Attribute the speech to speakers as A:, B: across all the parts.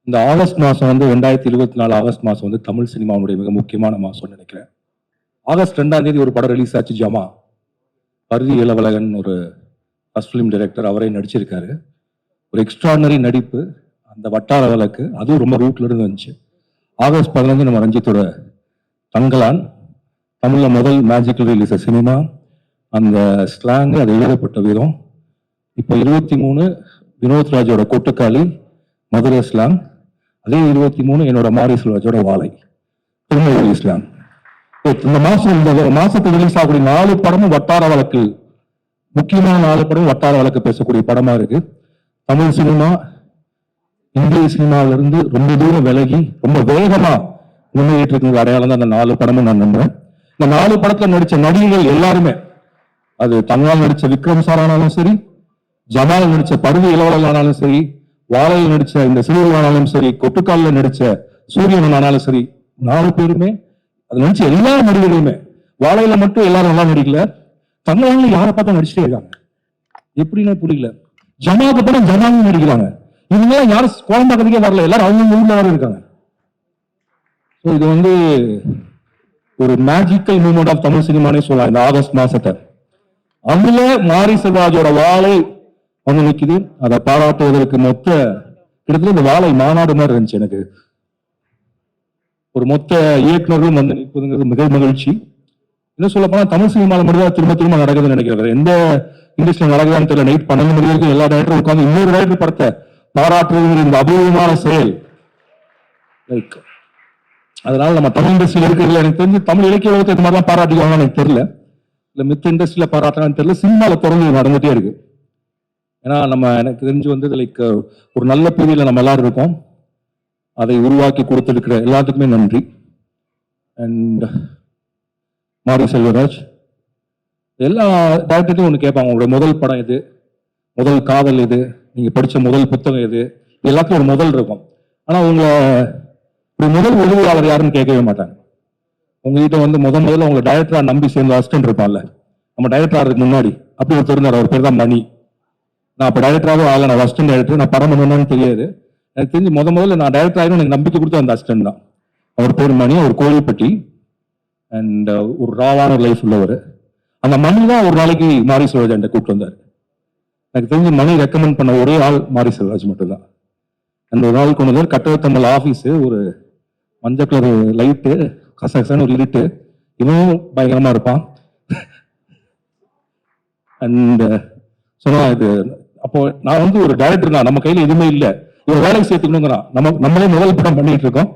A: இந்த ஆகஸ்ட் மாதம் வந்து 2024 ஆகஸ்ட் மாதம் வந்து தமிழ் சினிமாவுடைய மிக முக்கியமான மாதம்னு நினைக்கிறேன். ஆகஸ்ட் 2ஆம் தேதி ஒரு படம் ரிலீஸ் ஆச்சு, ஜமா. பருதி இளவழகன் ஒரு ஃபர்ஸ்ட் ஃபிலிம் டைரக்டர், அவரே நடிச்சிருக்காரு. ஒரு எக்ஸ்ட்ராடனரி நடிப்பு, அந்த வட்டார வழக்கு, அதுவும் ரொம்ப ரூட்ல இருந்து வந்துச்சு. ஆகஸ்ட் 15 நம்ம ரஞ்சித்தோட தங்கலான், தமிழ்ல முதல் மேஜிக்கல் ரிலீஸ் சினிமா. அந்த ஸ்லாங், அது எழுதப்பட்ட விதம். இப்போ 23 வினோத் ராஜோட கொட்டுக்காளி மதுரை ஸ்லாங். அதே 23 என்னோட மாரி செல்வராஜோட வாழை திருநெல்வேலி ஸ்லாங். இந்த மாசத்துக்கு ரிலீஸ் ஆகக்கூடிய 4 படமும் வட்டார வழக்கு, முக்கியமான 4 படமும் வட்டார வழக்கு பேசக்கூடிய படமா இருக்கு. தமிழ் சினிமா இந்திய சினிமாவில இருந்து ரொம்ப தூரம் விலகி ரொம்ப வேகமா முன்னேறிட்டு இருக்கிற அடையாளம் தான் அந்த 4 படமும் நான் நம்புறேன். இந்த 4 படத்துல நடிச்ச நடிகர்கள் எல்லாருமே, அது தங்களால் நடிச்ச விக்ரம் சார் ஆனாலும் சரி, ஜமால் நடிச்ச பருதி இளவழகன் ஆனாலும் சரி, வாழையில் நடிச்ச இந்த சிறுவன் ஆனாலும் சரி, கொட்டுக்காலில் நடிச்ச சூரியன் ஆனாலும் சரி, 4 பேருமே அது நடிச்ச எல்லா நடிகர்களுமே, வாழையில மட்டும் எல்லாரும் நல்லா நடிக்கல, தங்களால யாரை பார்த்தா நடிச்சுட்டே இருக்காங்க. எப்படின்னு புரியல. ஜமாக்கு படம் ஜமாலும் நடிக்கிறாங்க. இவங்க யாரும் கோலம் பார்க்கறதுக்கே வரல, எல்லாரும் அவங்க ஊர்ல வர இருக்காங்க. இது வந்து ஒரு மேஜிக்கல் மூமெண்ட் ஆஃப் தமிழ் சினிமானே சொல்லலாம் இந்த ஆகஸ்ட் மாசத்தை. அதுல மாரி செல்வராஜோட வாழை வந்து நிக்குது. அதை பாராட்டுவதற்கு கிட்டத்தட்ட இந்த வாழை மாநாடு மாதிரி இருந்துச்சு. எனக்கு ஒரு மொத்த இயக்குநர்களும் வந்து நிற்பதுங்கிறது மிக மகிழ்ச்சி. என்ன சொல்ல போனா தமிழ் சினிமாவில் மட்டும் திரும்ப திரும்ப நடக்குதுன்னு நினைக்கிறேன். எந்த இண்டஸ்ட்ரியில் நடக்குதான்னு தெரியல. நைட் 12 மணி வரைக்கும் எல்லா டைரக்டரும் உட்காந்து இன்னொரு டைரக்டர் படத்தை பாராட்டுவது இந்த அபூர்வமான செயல். அதனால நம்ம தமிழ் இண்டஸ்ட்ரியில் இருக்கிறதுல எனக்கு தெரிஞ்சு தமிழ் இலக்கிய உலகத்தை இந்த மாதிரிலாம் பாராட்டிக்கலாம்னு எனக்கு தெரியல. இல்ல மித்த இண்டஸ்ட்ரியில பாராட்டலாம்னு தெரியல. சினிமாவில் தொடர்ந்து நடந்துட்டே இருக்கு. ஏன்னா எனக்கு தெரிஞ்சு வந்து லைக் ஒரு நல்ல பீரியட்ல நம்ம எல்லாரும் இருக்கோம். அதை உருவாக்கி கொடுத்திருக்கிற எல்லாத்துக்குமே நன்றி. அண்ட் மாரி செல்வராஜ், எல்லா டேரக்டர்ட்டையும் ஒன்று கேட்பாங்க, உங்களுடைய முதல் படம் எது, முதல் காதல் எது, நீங்க படிச்ச முதல் புத்தகம் எது, எல்லாத்துக்கும் ஒரு முதல் இருக்கும். ஆனா உங்களை ஒரு முதல் உதவியாளர் யாருன்னு கேட்கவே மாட்டாங்க. உங்ககிட்ட வந்து முதல்ல உங்களை டைரக்டரா நம்பி சேர்ந்த அசிஸ்டன்ட் இருப்பான்ல, நம்ம டைரக்டர் ஆகிறதுக்கு முன்னாடி அப்படி ஒரு தெரிந்தார். அவர் பேர் தான் மணி. நான் அப்ப டைரக்டராகவும் ஆகல, நான் அசிஸ்டன்ட் டைரக்டர். நான் படம் பண்ணணும்னு தெரியாது. எனக்கு தெரிஞ்சு முதல்ல நான் டைரக்டர் ஆகிடும் எனக்கு நம்பிக்கை கொடுத்து அந்த அசிஸ்டன்ட் தான். அவர் பேர் மணி, அவர் கோயில்பட்டி. அண்ட் ஒரு ராவான லைஃப் உள்ளவர். அந்த மணி தான் ஒரு நாளைக்கு மாரி செல்வராஜ் என்கிட்ட கூப்பிட்டு வந்தார். எனக்கு தெரிஞ்சு மணி ரெக்கமெண்ட் பண்ண ஒரே ஆள் மாரி செல்வராஜ் மட்டும்தான். அந்த ஒரு நாள் கொண்டு வந்தார். கட்டடத்தமிழ் ஆஃபீஸ், ஒரு மஞ்சள் கலர் லைட்டு, கசகசன்னு ஒரு இருட்டு, இவனும் பயங்கரமா இருப்பான். அண்ட் சொன்னா இது அப்போ நான் வந்து ஒரு டைரக்டர் தான், நம்ம கையில எதுவுமே இல்லை, இவன் வேலைக்கு சேர்த்துக்கணுங்கிறான். நம்மளே முதல் படம் பண்ணிட்டு இருக்கோம்.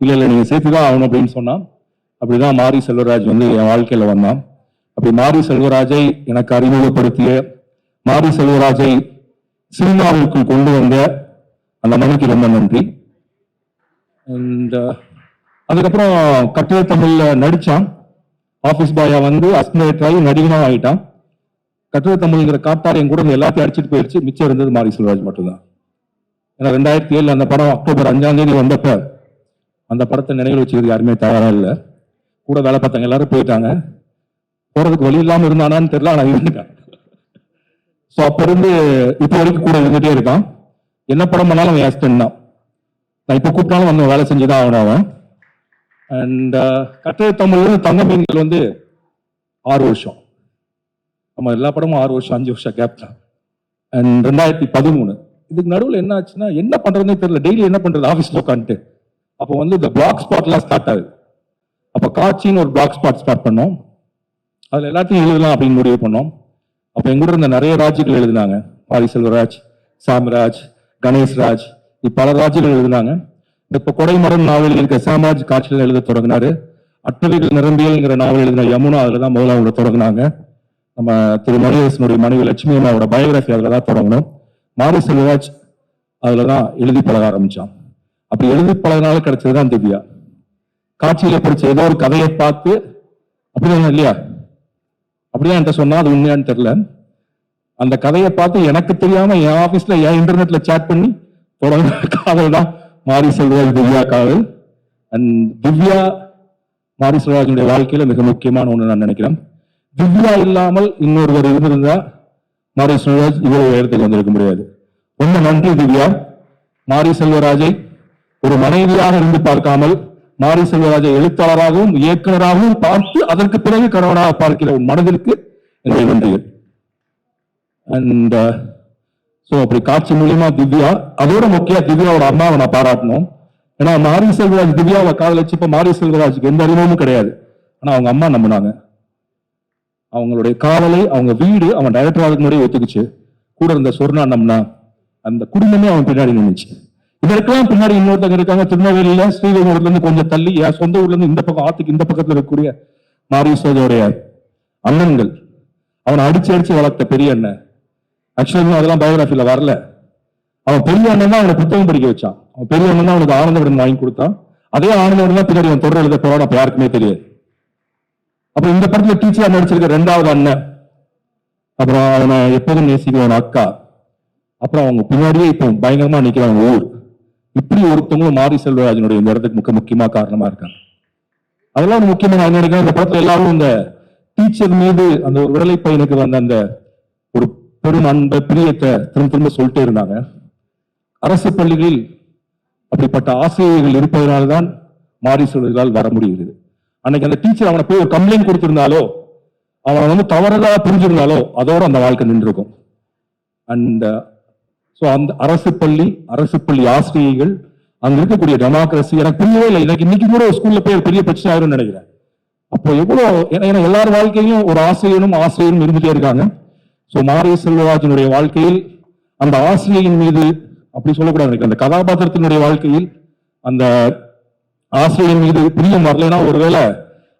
A: இல்ல நீங்க சேர்த்துதான் ஆகணும் அப்படின்னு சொன்னா, அப்படிதான் மாரி செல்வராஜ் வந்து என் வாழ்க்கையில வந்தான். அப்படி மாரி செல்வராஜை எனக்கு அறிமுகப்படுத்திய, மாரி செல்வராஜை சினிமாவிற்குள் கொண்டு வந்த அந்த மணிக்கு ரொம்ப நன்றி. அண்ட் அதுக்கப்புறம் கட்டளை தமிழ்ல நடிச்சான். ஆபீஸ் பாயா வந்து அஸ்மேட்டாயி நடிகனா ஆயிட்டான். கட்டளை தமிழ்ங்கிற காட்டாரியம் கூட எல்லாத்தையும் அடிச்சுட்டு போயிடுச்சு. மிச்சம் இருந்தது மாரி செல்வராஜ் மட்டும்தான். ஏன்னா 2007 அந்த படம் அக்டோபர் 5ஆம் தேதி வந்தப்ப அந்த படத்தை நினைவு வச்சுக்கிறது யாருமே தயாரா இல்லை. கூட வேலை பார்த்தாங்க எல்லாரும் போயிட்டாங்க. போறதுக்கு வழி இல்லாம இருந்தானான்னு தெரியல, ஆனா இருந்துட்டான். ஸோ அப்ப இருந்து இப்போ வரைக்கும் கூட இருந்துட்டே இருக்கான். என்ன படம் பண்ணாலும் அவன் அசிஸ்டன்ட் தான். நான் இப்போ கூப்பிட்டாலும் வந்து வேலை செஞ்சுதான் ஆகணும் அவன். அண்ட் கட்டளை தமிழ் தங்கமீன்கள் வந்து 6 வருஷம். நம்ம எல்லா படமும் 6 வருஷம் 5 வருஷம் கேப் தான். அண்ட் 2013 இதுக்கு நடுவில் என்ன ஆச்சுன்னா, என்ன பண்றதுன்னே தெரியல. டெய்லி என்ன பண்றது, ஆஃபீஸ்ல உட்காந்துட்டு. அப்போ வந்து இந்த பிளாக் ஸ்பாட்லாம் ஸ்டார்ட் ஆகுது. அப்போ காட்சின்னு ஒரு பிளாக் ஸ்பாட் ஸ்டார்ட் பண்ணோம். அதுல எல்லாத்தையும் எழுதலாம் அப்படின்னு முடிவு பண்ணோம். அப்போ எங்கூட இருந்த நிறைய ராஜ்யங்கள் எழுதினாங்க. மாரி செல்வராஜ், சாம்ராஜ், கணேஷ்ராஜ், பல ராஜ்யங்கள் எழுதினாங்க. இப்போ கொடைமரம் நாவல் இருக்க சாம்ராஜ் காட்சியில் எழுத தொடங்கினாரு. அட்டவிகள் நிரம்பியல்ங்கிற நாவல் எழுதின யமுனா அதுலதான் முதல்ல அவங்க தொடங்கினாங்க. நம்ம திரு மணியரசனுடைய மனைவி லட்சுமி அம்மாவோட பயோகிராஃபி அதுல தான் தொடங்கணும். மாரி செல்வராஜ் அதுலதான் எழுதி பழக ஆரம்பிச்சான். அப்படி எழுதி பழகினால கிடைச்சதுதான் திவ்யா. காட்சியில படிச்ச ஏதோ ஒரு கதையை பார்த்து, அப்படிதான் இல்லையா, அப்படிதான் என்கிட்ட சொன்னா, அது உண்மையான்னு தெரியல. அந்த கதையை பார்த்து எனக்கு தெரியாம என் ஆபீஸ்ல என் இன்டர்நெட்ல சேட் பண்ணி தொடங்கின காதல் தான் மாரி செல்வராஜ் திவ்யா காதல். அண்ட் திவ்யா மாரி செல்வராஜனுடைய வாழ்க்கையில மிக முக்கியமான ஒண்ணு நான் நினைக்கிறேன். திவ்யா இல்லாமல் இன்னொருவர் இருந்திருந்தா மாரி செல்வராஜ் இவ்வளவு உயரத்துக்கு வந்திருக்க முடியாது. ரொம்ப நன்றி திவ்யா. மாரி செல்வராஜை ஒரு மனைவியாக இருந்து பார்க்காமல் மாரி செல்வராஜை எழுத்தாளராகவும் இயக்குநராகவும் பார்த்து அதற்கு பிறகு கணவனாக பார்க்கிற உன் மனதிற்கு என்னுடைய நன்றிகள். அண்ட் ஸோ அப்படி காட்சி மூலியமா திவ்யா, அதோட முக்கிய திவ்யாவோட அம்மாவை நான் பாராட்டணும். ஏன்னா மாரி செல்வராஜ் திவ்யாவை காதலிச்சு இப்ப மாரி செல்வராஜுக்கு எந்த அறிமுகமும் கிடையாது. ஆனா அவங்க அம்மா நம்பினாங்க. அவங்களுடைய காதலை அவங்க வீடு அவன் டைரக்டர் ஆகுது முறையை ஒத்துக்குச்சு. கூட இருந்த சொர்ணா நம்பினா அந்த குடும்பமே அவன் பின்னாடி நின்றுச்சு. இதற்கெல்லாம் பின்னாடி இன்னொருத்தங்க இருக்காங்க திருநெல்வேலியில ஸ்ரீவைகுண்டத்துல இருந்து கொஞ்சம் தள்ளி என் சொந்த ஊர்ல இருந்து இந்த பக்கம் ஆத்துக்கு இந்த பக்கத்துல இருக்கக்கூடிய மாரி செல்வருடைய அண்ணன்கள். அவனை அடிச்சு அடிச்சு வளர்த்த பெரிய அண்ணன். ஆக்சுவலி அதெல்லாம் பயோகிராஃபில வரல. அவன் பெரிய அண்ணன் தான் அவனை புத்தகம் படிக்க வச்சான். அவன் பெரிய அண்ணன் தான் அவனுக்கு ஆனந்தவிடன் வாங்கி கொடுத்தான். அதே ஆனந்தவிடன் தான் பின்னாடி அவன் தொடர் எழுத போறான். அப்ப யாருக்குமே தெரியாது. அப்ப இந்த படத்துல டீச்சரா நடிச்சிருக்க 2வது அண்ணன், அப்புறம் அவனை எப்போதும் நேசிக்கிறவன் அக்கா, அப்புறம் அவங்க பின்னாடியே இப்போ பயங்கரமா நிக்கிறாங்க ஊர். இப்படி ஒருத்தவங்களும் மாரி செல்வராஜனுடைய இந்த இடத்துக்கு முக்கியமா காரணமா இருக்காங்க. அதெல்லாம் ஒரு முக்கியமா நான் நினைக்கிறேன். இந்த படத்துல எல்லாரும் இந்த டீச்சர் மீது அந்த ஒரு விரலை பையனுக்கு வந்த அந்த ஒரு பெரும் அன்பை பிரியத்தை திரும்ப திரும்ப சொல்லிட்டே இருந்தாங்க. அரசு பள்ளிகளில் அப்படிப்பட்ட ஆசிரியர்கள் இருப்பதனால்தான் மாரி செல்வராஜால் வர முடிகிறது. அன்னைக்கு அந்த டீச்சர் அவனை போய் ஒரு கம்ப்ளைண்ட் கொடுத்திருந்தாலோ, அவனை வந்து தவறதா புரிஞ்சிருந்தாலோ அதோட அந்த வாழ்க்கை நின்றுருக்கும். அண்ட் ஸோ அந்த அரசு பள்ளி ஆசிரியர்கள் அங்க இருக்கக்கூடிய டெமோக்ரஸி எனக்கு புரியவே இல்லை. எனக்கு இன்னைக்கு கூட ஒரு ஸ்கூல்ல போய் பெரிய பிரச்சனை ஆயிரும் நினைக்கிறேன். அப்போ எவ்வளவு ஏன்னா எல்லார் வாழ்க்கையிலும் ஒரு ஆசிரியரும் இருந்துட்டே இருக்காங்க. ஸோ மாரி செல்வராஜனுடைய வாழ்க்கையில் அந்த ஆசிரியரின் மீது அப்படி சொல்லக்கூடாது, அந்த கதாபாத்திரத்தினுடைய வாழ்க்கையில் அந்த ஆசிரியர் மீது பிரியம் வரலைன்னா ஒருவேளை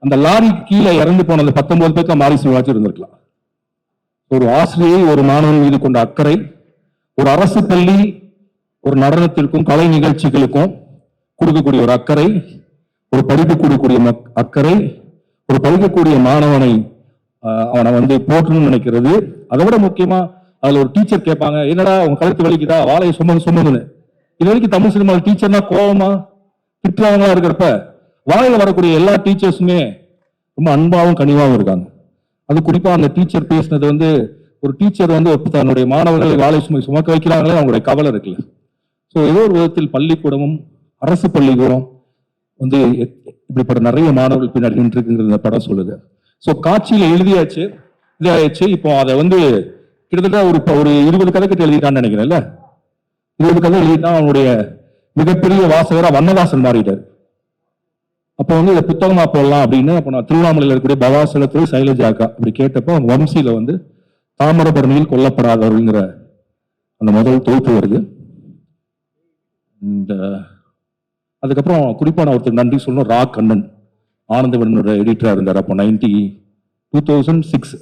A: அந்த லாரி கீழே இறந்து போன அந்த 19 பேருக்கு மாரி செல்வராஜ் இருந்திருக்கலாம். ஒரு ஆசிரியை ஒரு மாணவன் மீது கொண்ட அக்கறை, ஒரு அரசு பள்ளி ஒரு நடனத்திற்கும் கலை நிகழ்ச்சிகளுக்கும் கொடுக்கக்கூடிய ஒரு அக்கறை, ஒரு படிப்பு கொடுக்கக்கூடிய அக்கறை, ஒரு படிக்கக்கூடிய மாணவனை அவனை வந்து போற்றணும்னு நினைக்கிறது. அதை விட முக்கியமா அதுல ஒரு டீச்சர் கேட்பாங்க, என்னடா உங்க கழுத்து வலிக்குதா வாழையை சுமந்துன்னு. இது வரைக்கும் தமிழ் சினிமா டீச்சர்னா கோவமா திட்டுறவங்களா இருக்கிறப்ப வாழையில வரக்கூடிய எல்லா டீச்சர்ஸுமே ரொம்ப அன்பாவும் கனிவாவும் இருக்காங்க. அது குறிப்பா அந்த டீச்சர் பேசினது வந்து ஒரு டீச்சர் வந்து தன்னுடைய மாணவர்களை வாழை சுமக்க வைக்கிறாங்களே அவங்களுடைய கவலை இருக்குல்ல. ஸோ ஏதோ ஒரு விதத்தில் பள்ளிக்கூடமும் அரசு பள்ளிக்கூடம் வந்து இப்படிப்பட்ட நிறைய மாணவர்கள் பின்னாடி நின்றுருக்குங்கிற இந்த படம் சொல்லுது. ஸோ காட்சியில எழுதியாச்சு, இதாச்சு. இப்போ அதை வந்து கிட்டத்தட்ட ஒரு 20 கதை கிட்ட எழுதிட்டான்னு நினைக்கிறேன்ல. 20 கதை எழுதிட்டான். அவனுடைய மிகப்பெரிய வாசகரா வண்ணதாசன் மாறிட்டார். அப்போ வந்து இதை புத்தகமா போடலாம் அப்படின்னு அப்போ நான் திருவண்ணாமலையில் இருக்கக்கூடிய பவாசலத்தில் சைலஜாக்கா அப்படி கேட்டப்போ அவங்க வம்சியில வந்து தாமிரபரணியில் கொல்லப்படாதவர்கள்ங்கிற அந்த முதல் தொகுப்பு வருது. இந்த அதுக்கப்புறம் குறிப்பா நான் ஒருத்தர் நன்றி சொல்லணும், ரா கண்ணன் ஆனந்தவனோட எடிட்டரா இருந்தார். அப்போ 2006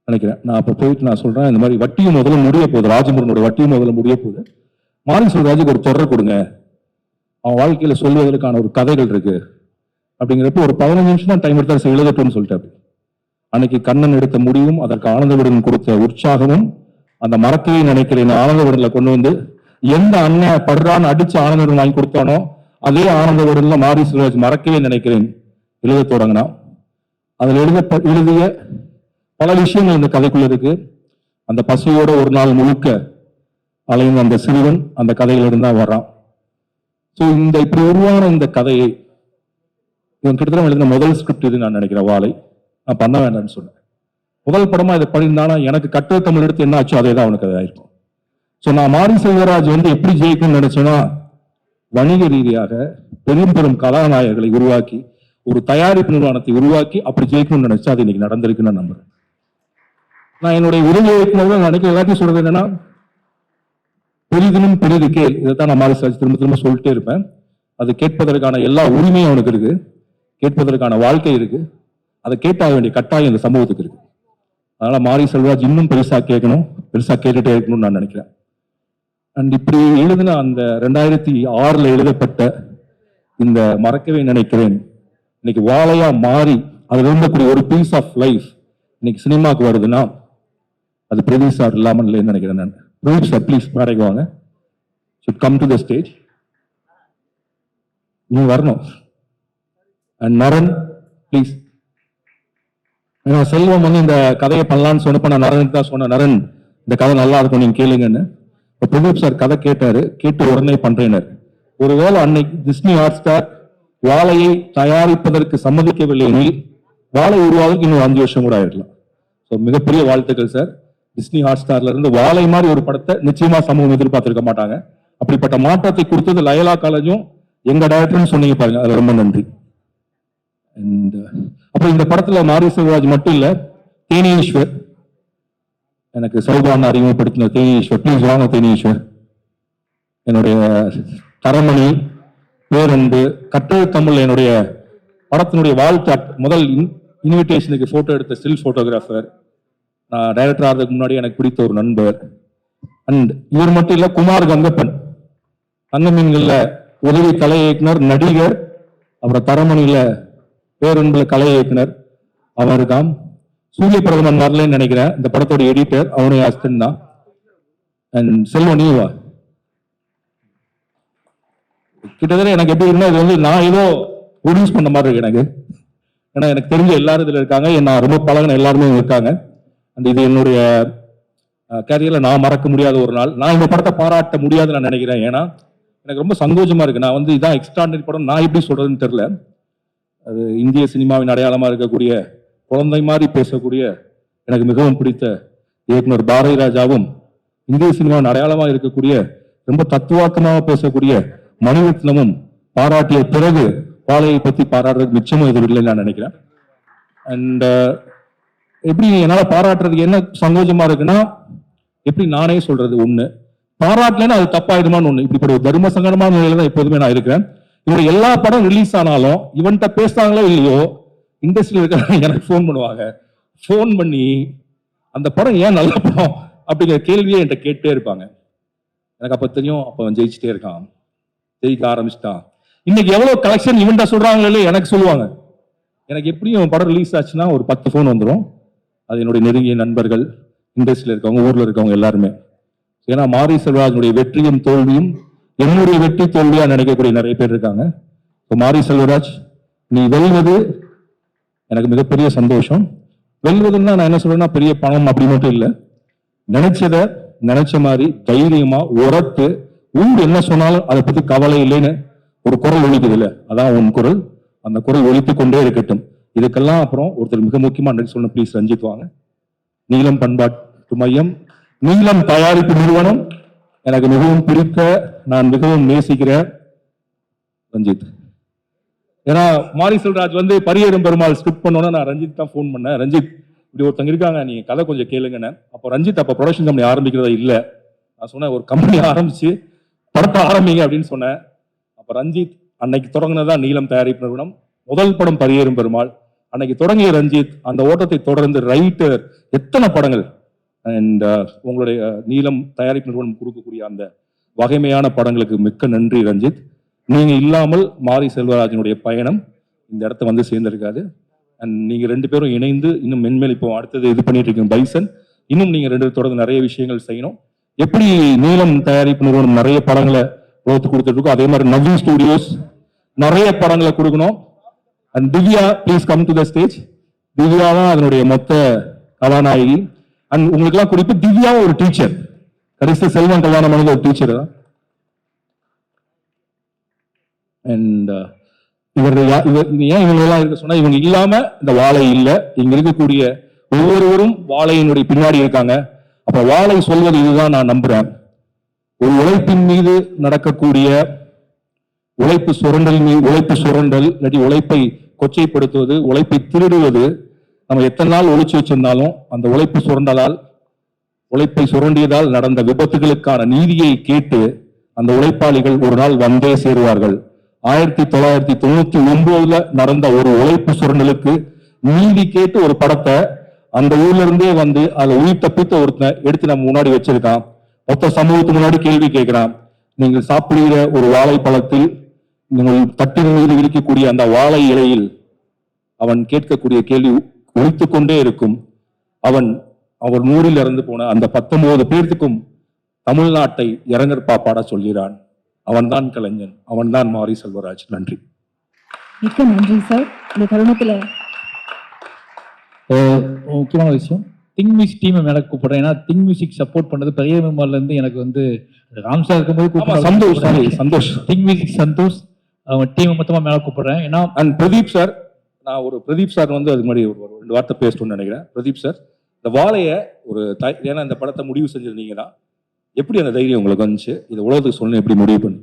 A: நினைக்கிறேன். நான் அப்போ போயிட்டு நான் சொல்றேன், இந்த மாதிரி வட்டியும் முதல்ல முடிய போகுது, ராஜமுருகனோட வட்டியும் முதல்ல முடிய போகுது, மாரி செல்வராஜுக்கு ஒரு தொடர் கொடுங்க, அவன் வாழ்க்கையில சொல்வதற்கான ஒரு கதைகள் இருக்கு அப்படிங்கிறப்ப ஒரு 15 நிமிஷம் தான் டைம் எடுத்தா எழுதட்டும்னு சொல்லிட்டாரு. அன்னைக்கு கண்ணன் எடுத்த முடிவும் அதற்கு ஆனந்தவிடன் கொடுத்த உற்சாகமும் அந்த மறக்கவே நினைக்கிறேன் ஆனந்தவிடன்ல கொண்டு வந்து எந்த அண்ணன் படுறான்னு அடிச்சு ஆனந்தவிடன் வாங்கி கொடுத்தானோ அதே ஆனந்தவிடன்ல மாரி செல்வராஜ் மறக்கவே நினைக்கிறேன் எழுத தொடங்கினா. அதில் எழுதிய பல விஷயங்கள் இந்த கதைக்குள்ள இருக்கு. அந்த பசியோட ஒரு நாள் முழுக்க அலைந்த அந்த சிறுவன் அந்த கதையிலிருந்து தான் வர்றான். ஸோ இந்த இப்படி உருவான இந்த கதையை இவன் கிட்டத்தட்ட எழுதின முதல் ஸ்கிரிப்ட் இது நான் நினைக்கிறேன். வாழை நான் பண்ண வேண்டாம்னு சொன்னேன். முதல் படமா இதை பண்ணியிருந்தானா எனக்கு கட்டுரை தமிழ் எடுத்து என்ன ஆச்சோ அதே தான் அவனுக்கு அது ஆயிருக்கும். ஸோ நான் மாரி செல்வராஜ் வந்து எப்படி ஜெயிக்கணும்னு நினைச்சேன்னா, வணிக ரீதியாக பெரும் பெரும் கதாநாயகர்களை உருவாக்கி ஒரு தயாரிப்பு நிறுவனத்தை உருவாக்கி அப்படி ஜெயிக்கணும்னு நினைச்சா அது இன்னைக்கு நடந்திருக்குன்னு நான் நம்புறேன். நான் என்னுடைய உதவி இயக்குநர்கள் நினைக்கிற எல்லாத்தையும் சொல்றது என்னன்னா, பெரிதினும் பெரிது கேள். இதைத்தான் நான் மாரி செல்வராஜ் திரும்ப திரும்ப சொல்லிட்டே இருப்பேன். அது கேட்பதற்கான எல்லா உரிமையும் அவனுக்கு இருக்கு, கேட்பதற்கான வாழ்க்கை இருக்கு, அதை கேட்டாக வேண்டிய கட்டாயம் இந்த சமூகத்துக்கு இருக்கு. அதனால மாரி செல்வராஜ் இன்னும் பெருசா கேட்கணும், பெருசா கேட்டுட்டே இருக்கணும்னு நான் நினைக்கிறேன். அண்ட் இப்படி எழுதின அந்த 2006 எழுதப்பட்ட இந்த மறக்கவே நினைக்கிறேன் இன்னைக்கு வாழையா மாறி அதுல இருந்தக்கூடிய ஒரு பீஸ் ஆஃப் லைஃப் இன்னைக்கு சினிமாவுக்கு வருதுன்னா அது பிரதீப் சார் இல்லாமல் இல்லைன்னு நினைக்கிறேன். நான் பிரதீப் சார் ப்ளீஸ் மேடைக்கு வாங்க, should come to the stage. நீ வரணும். And Naran please. செல்வம் வந்து இந்த கதையை பண்ணலான்னு சொன்னப்ப நான் நரன் தான் சொன்னேன், நரன் இந்த கதை நல்லா இருக்கும் நீங்க கேளுங்கன்னு. பிரதீப் சார் கதை கேட்டாரு, கேட்டு உடனே பண்றேனாரு. ஒருவேளை அன்னைக்கு டிஸ்னி ஹாட் ஸ்டார் வாழையை தயாரிப்பதற்கு சம்மதிக்கவில்லை எனில் வாழை உருவாக இன்னும் 5 வருஷம் கூட ஆயிருக்கலாம். ஸோ மிகப்பெரிய வாழ்த்துக்கள் சார். டிஸ்னி ஹாட் ஸ்டார்ல இருந்து வாழை மாதிரி ஒரு படத்தை நிச்சயமா சமூகம் எதிர்பார்த்திருக்க மாட்டாங்க. அப்படிப்பட்ட மாற்றத்தை கொடுத்தது லயலா காலேஜும் எங்க டைரக்டர்னு சொன்னீங்க பாருங்க, அது ரொம்ப நன்றி. அண்ட் அப்புறம் இந்த படத்துல மாரி செல்வராஜ் மட்டும் இல்ல, தேனீஸ்வர் எனக்கு சௌபான் அறிமுகப்படுத்தின தேனீஸ்வர், ப்ளீஸ் வாங்க தேனீஸ்வர், என்னுடைய தரமணி, பேரன்பு, கற்றல் தமிழ், என்னுடைய படத்தினுடைய வாழ்த்து முதல் இன்விடேஷனுக்கு போட்டோ எடுத்த ஸ்டில் போட்டோகிராஃபர், நான் டைரக்டர் ஆகிறதுக்கு முன்னாடி எனக்கு பிடித்த ஒரு நண்பர். அண்ட் இவர் மட்டும் இல்ல, குமார் கங்கப்பன் தங்கமீன்கள்ல உதவி கலை இயக்குனர், நடிகர், அப்புறம் தரமணியில பேரன்புல கலை இயக்குனர் அவர் இருக்கான். சூரிய பிரதமன் வரலன்னு நினைக்கிறேன், இந்த படத்தோட எடிட்டர் அவனுடைய ஹஸ்பண்ட் தான். அண்ட் செல்வம் நீவா, கிட்டத்தட்ட எனக்கு எப்படி இருந்தா இது வந்து நான் ஏதோ ப்ரொடியூஸ் பண்ண மாதிரி இருக்கு எனக்கு. ஏன்னா எனக்கு தெரிஞ்ச எல்லாரும் இதுல இருக்காங்க, நான் ரொம்ப பழகின எல்லாருமே இருக்காங்க. அந்த இது என்னுடைய கேரியர்ல நான் மறக்க முடியாத ஒரு நாள். நான் இந்த படத்தை பாராட்ட முடியாதுன்னு நான் நினைக்கிறேன். ஏன்னா எனக்கு ரொம்ப சந்தோஷமா இருக்கு. நான் வந்து இதான் எக்ஸ்ட்ராடனரி படம், நான் எப்படி சொல்றதுன்னு தெரியல. அது இந்திய சினிமாவின் அடையாளமா இருக்கக்கூடிய, குழந்தை மாதிரி பேசக்கூடிய, எனக்கு மிகவும் பிடித்த இயக்குனர் பாரதி ராஜாவும், இந்திய சினிமாவின் அடையாளமா இருக்கக்கூடிய ரொம்ப தத்துவார்த்தமாக பேசக்கூடிய மணிரத்னமும் பாராட்டிய பிறகு வாழையை பத்தி பாராட்டுறதுக்கு மிச்சமும் இது இல்லைன்னு நான் நினைக்கிறேன். அண்ட் எப்படி என்னால பாராட்டுறதுக்கு என்ன சங்கோஜமா இருக்குன்னா, எப்படி நானே சொல்றது ஒண்ணு, பாராட்டலன்னா அது தப்பாயிடுமான்னு ஒண்ணு. இப்படி ஒரு தர்ம சங்கடமான நிலையில தான் எப்போதுமே நான் இருக்கிறேன். இவங்க எல்லா படம் ரிலீஸ் ஆனாலும் இவன்கிட்ட பேசுறாங்களோ இல்லையோ, இண்டஸ்ட்ரியில் இருக்கிற எனக்கு ஃபோன் பண்ணுவாங்க. ஃபோன் பண்ணி அந்த படம் ஏன் நல்ல படம் அப்படிங்கிற கேள்வியை என்கிட்ட கேட்டே இருப்பாங்க. எனக்கு அப்ப தெரியும், அப்ப அவன் ஜெயிச்சுட்டே இருக்கான், ஜெயிக்க ஆரம்பிச்சிட்டான். இன்னைக்கு எவ்வளவு கலெக்ஷன் இவன்ட்ட சொல்றாங்களோ இல்லையோ எனக்கு சொல்லுவாங்க. எனக்கு எப்படியும் படம் ரிலீஸ் ஆச்சுன்னா ஒரு 10 ஃபோன் வந்துடும். அது என்னுடைய நெருங்கிய நண்பர்கள், இண்டஸ்ட்ரியில் இருக்கவங்க, ஊர்ல இருக்கவங்க எல்லாருமே. ஏன்னா மாரி செல்வராஜனுடைய வெற்றியும் தோல்வியும் என்னுடைய வெற்றி தோல்வியா நினைக்கக்கூடிய நிறைய பேர் இருக்காங்க. மாரி செல்வராஜ், நீ வெல்வது எனக்கு மிகப்பெரிய சந்தோஷம். வெல்வதுன்னா நான் என்ன சொல்றேன்னா, பெரிய பணம் அப்படி மட்டும் இல்லை, நினைச்சத நினைச்ச மாதிரி தைரியமா உரத்து, ஊர் என்ன சொன்னாலும் அதை பத்தி கவலை இல்லைன்னு ஒரு குரல் ஒழிக்குது இல்ல, அதான் உன் குரல். அந்த குரல் ஒழித்து கொண்டே இருக்கட்டும். இதுக்கெல்லாம் அப்புறம் ஒருத்தர் மிக முக்கியமா நன்றி சொல்லணும். ப்ளீஸ் ரஞ்சித் வாங்க. நீலம் பண்பாட்டு மையம், நீலம் தயாரிப்பு நிறுவனம், எனக்கு மிகவும் பிடித்த, நான் மிகவும் நேசிக்கிற ரஞ்சித். ஏன்னா மாரி செல்வராஜ் வந்து பரியேறும் பெருமாள் ஸ்கிரிப்ட் பண்ணோன்னா நான் ரஞ்சித் தான் ஃபோன் பண்ணேன். ரஞ்சித் இப்படி ஒருத்தங்க இருக்காங்க, நீங்க கதை கொஞ்சம் கேளுங்கன்னு. அப்போ ரஞ்சித் அப்ப ப்ரொடக்ஷன் கம்பெனி ஆரம்பிக்கிறதா இல்லை, நான் சொன்னேன் ஒரு கம்பெனி ஆரம்பிச்சு படத்தை ஆரம்பிங்க அப்படின்னு சொன்னேன். அப்ப ரஞ்சித் அன்னைக்கு தொடங்கினதான் நீலம் தயாரிப்பு நிறுவனம். முதல் படம் பரியேறும் பெருமாள். அன்னைக்கு தொடங்கிய ரஞ்சித் அந்த ஓட்டத்தை தொடர்ந்து ரைட்டர், எத்தனை படங்கள். அண்ட் உங்களுடைய நீலம் தயாரிப்பு நிறுவனம் கொடுக்கக்கூடிய அந்த வகைமையான படங்களுக்கு மிக்க நன்றி ரஞ்சித். நீங்க இல்லாமல் மாரி செல்வராஜனுடைய பயணம் இந்த இடத்த வந்து சேர்ந்திருக்காது. அண்ட் நீங்க 2 பேரும் இணைந்து இன்னும் மென்மேல் இப்போ அடுத்தது இது பண்ணிட்டு இருக்கீங்க பைசன். இன்னும் நீங்க 2 தொடர்ந்து நிறைய விஷயங்கள் செய்யணும். எப்படி நீலம் தயாரிப்பு நிறுவனம் நிறைய படங்களை வகுத்து கொடுத்துட்டு இருக்கோம், அதே மாதிரி நவி ஸ்டுடியோஸ் நிறைய படங்களை கொடுக்கணும். And Divya, please come to the stage. Divya தான் அதனுடைய மொத்த கதாநாயகி. அண்ட் உங்களுக்கு எல்லாம் குறிப்பு, திவ்யாவும் ஒரு டீச்சர், கடைசி செல்வம் கல்யாணம் பண்ணது ஒரு டீச்சர் தான். அண்ட் ஏன் இவங்க எல்லாம் இருக்க சொன்னா, இவங்க இல்லாம இந்த வாழை இல்லை. இங்க இருக்கக்கூடிய ஒவ்வொருவரும் வாழையினுடைய பின்னாடி இருக்காங்க. அப்ப வாழை சொல்வது இதுதான் நான் நம்புறேன். ஒரு உழைப்பின் மீது நடக்கக்கூடிய உழைப்பு சுரண்டல் இல்லாட்டி உழைப்பை கொச்சைப்படுத்துவது, உழைப்பை திருடுவது, நம்ம எத்தனை நாள் ஒழிச்சு வச்சிருந்தாலும் அந்த உழைப்பு சுரண்டலால், உழைப்பை சுரண்டியதால் நடந்த விபத்துகளுக்கான நீதியை கேட்டு அந்த உழைப்பாளிகள் ஒரு நாள் வந்தே சேருவார்கள். 1999 நடந்த ஒரு உழைப்பு சுரண்டலுக்கு நீதி கேட்டு ஒரு படத்தை அந்த ஊர்ல இருந்தே வந்து அதை உயிர் தப்பித்த ஒருத்தன் எடுத்து நம்ம முன்னாடி வச்சிருக்கான். மொத்த சமூகத்துக்கு முன்னாடி கேள்வி கேட்கிறான். நீங்கள் சாப்பிடுகிற ஒரு வாழைப்பழத்தில், நீங்கள் தட்டின் மீது இருக்கக்கூடிய அந்த வாழை இலையில் அவன் கேட்கக்கூடிய கேள்வி ஒழித்துக் கொண்டே இருக்கும். அவர் 100 இறந்து போன அந்த 19 பேர்த்துக்கும் தமிழ்நாட்டை இறங்கற்பா பாட சொல்கிறான். அவன்தான் கலைஞன், அவன்தான் மாரி செல்வராஜ். நன்றி.
B: மிக்க நன்றி சார். இந்த தருணத்துல
C: முக்கியமான விஷயம்,
B: திங் மியூசிக் டீமை மேல கூப்பிடுறேன். ஏன்னா திங் மியூசிக் சப்போர்ட் பண்ணது பெரிய மெம்பர்ல இருந்து எனக்கு வந்து ராம்சா இருக்கும்போது
A: ஆமா, சந்தோஷ் சந்தோஷ்
B: திங் மியூசிக் சந்தோஷ் அவங்க டீம் மொத்தமா மேல கூப்பிடுறேன். ஏன்னா
A: அண்ட் பிரதீப் சார், நான் ஒரு பிரதீப் சார் வந்து அதுக்கு முன்னாடி ஒரு 2 வார்த்தை பேசணும்னு நினைக்கிறேன். பிரதீப் சார், இந்த வாழைய ஒரு ஏன்னா இந்த படத்தை முடிவு செஞ்சிருந்தீங்கன்னா எப்படி அந்த தைரியம் உங்களுக்கு வந்துச்சு? இது உலகத்துக்கு சொல்லணும் எப்படி முடிவு பண்ணி?